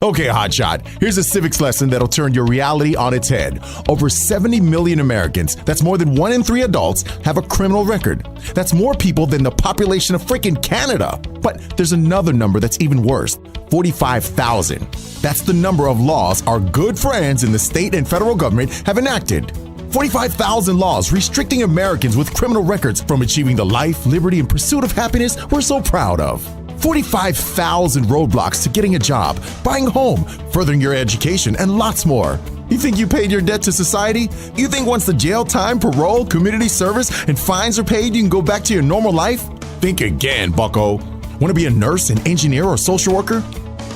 Okay, hotshot, here's a civics lesson that'll turn your reality on its head. Over 70 million Americans, that's more than 1 in 3 adults, have a criminal record. That's more people than the population of freaking Canada. But there's another number that's even worse, 45,000. That's the number of laws our good friends in the state and federal government have enacted. 45,000 laws restricting Americans with criminal records from achieving the life, liberty, and pursuit of happiness we're so proud of. 45,000 roadblocks to getting a job, buying a home, furthering your education, and lots more. You think you paid your debt to society? You think once the jail time, parole, community service, and fines are paid, you can go back to your normal life? Think again, bucko. Want to be a nurse, an engineer, or social worker?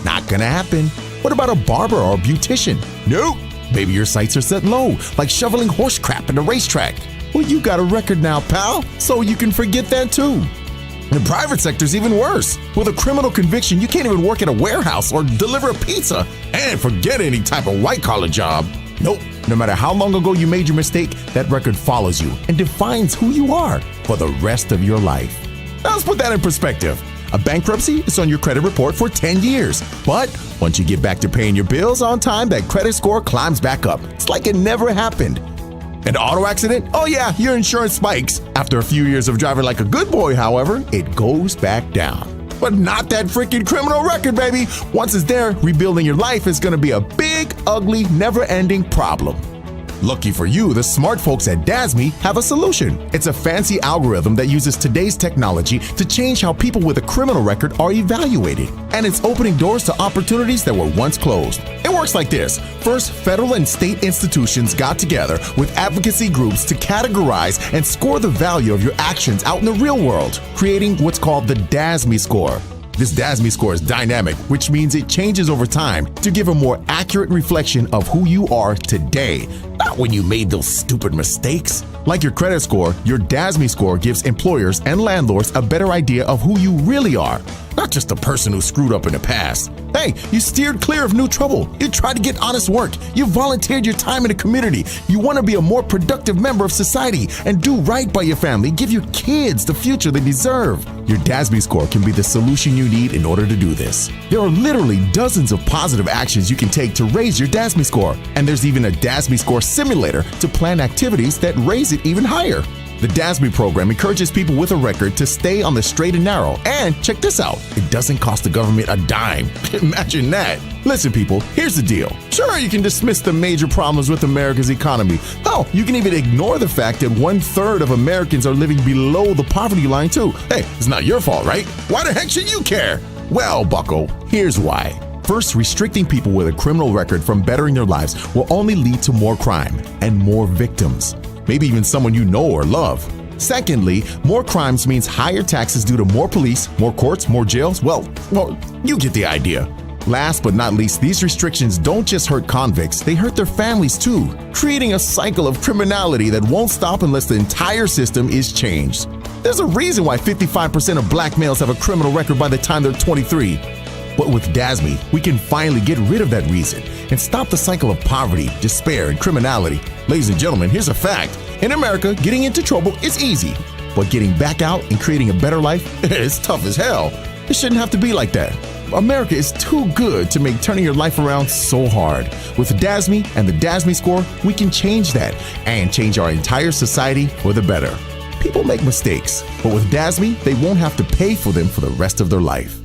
Not gonna happen. What about a barber or a beautician? Nope. Maybe your sights are set low, like shoveling horse crap in a racetrack. Well, you got a record now, pal, so you can forget that too. The private sector's even worse. With a criminal conviction, you can't even work at a warehouse or deliver a pizza. And forget any type of white-collar job. Nope. No matter how long ago you made your mistake, that record follows you and defines who you are for the rest of your life. Now let's put that in perspective. A bankruptcy is on your credit report for 10 years. But once you get back to paying your bills on time, that credit score climbs back up. It's like it never happened. An auto accident? Oh yeah, your insurance spikes. After a few years of driving like a good boy, however, it goes back down. But not that freaking criminal record, baby. Once it's there, rebuilding your life is gonna be a big, ugly, never-ending problem. Lucky for you, the smart folks at DASMI have a solution. It's a fancy algorithm that uses today's technology to change how people with a criminal record are evaluated. And it's opening doors to opportunities that were once closed. It works like this. First, federal and state institutions got together with advocacy groups to categorize and score the value of your actions out in the real world, creating what's called the DASMI score. This DASMI score is dynamic, which means it changes over time to give a more accurate reflection of who you are today, not when you made those stupid mistakes. Like your credit score, your DASMI score gives employers and landlords a better idea of who you really are, not just a person who screwed up in the past. Hey, you steered clear of new trouble. You tried to get honest work. You volunteered your time in the community. You want to be a more productive member of society and do right by your family. Give your kids the future they deserve. Your DASMI score can be the solution you need in order to do this. There are literally dozens of positive actions you can take to raise your DASMI score. And there's even a DASMI score simulator to plan activities that raise it even higher. The DASMI program encourages people with a record to stay on the straight and narrow. And check this out, it doesn't cost the government a dime. Imagine that. Listen, people, here's the deal. Sure, you can dismiss the major problems with America's economy. Hell, you can even ignore the fact that 1/3 of Americans are living below the poverty line too. Hey, it's not your fault, right? Why the heck should you care? Well, bucko, here's why. First, restricting people with a criminal record from bettering their lives will only lead to more crime and more victims. Maybe even someone you know or love. Secondly, more crimes means higher taxes due to more police, more courts, more jails. Well, you get the idea. Last but not least, these restrictions don't just hurt convicts, they hurt their families too, creating a cycle of criminality that won't stop unless the entire system is changed. There's a reason why 55% of black males have a criminal record by the time they're 23. But with DASMI, we can finally get rid of that reason and stop the cycle of poverty, despair, and criminality. Ladies and gentlemen, here's a fact. In America, getting into trouble is easy, but getting back out and creating a better life is tough as hell. It shouldn't have to be like that. America is too good to make turning your life around so hard. With DASMI and the DASMI score, we can change that and change our entire society for the better. People make mistakes, but with DASMI, they won't have to pay for them for the rest of their life.